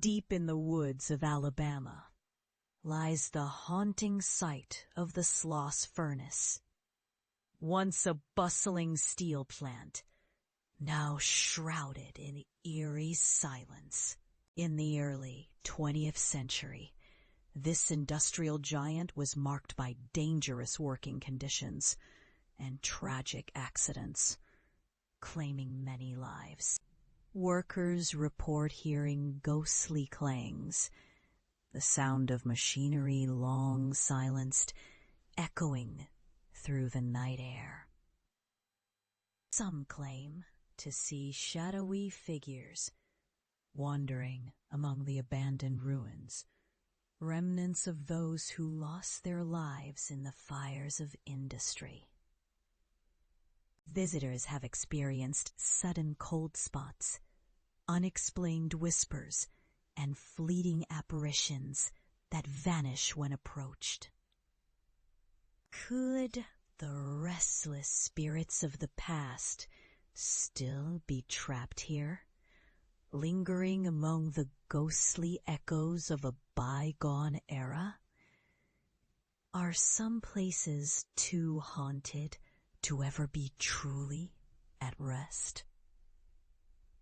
Deep in the woods of Alabama lies the haunting site of the Sloss furnace. Once a bustling steel plant, now shrouded in eerie silence. In the early 20th century, this industrial giant was marked by dangerous working conditions and tragic accidents, claiming many lives. Workers report hearing ghostly clangs, the sound of machinery long silenced, echoing through the night air. Some claim to see shadowy figures wandering among the abandoned ruins, remnants of those who lost their lives in the fires of industry. Visitors have experienced sudden cold spots, unexplained whispers, and fleeting apparitions that vanish when approached. Could the restless spirits of the past still be trapped here, lingering among the ghostly echoes of a bygone era? Are some places too haunted to ever be truly at rest?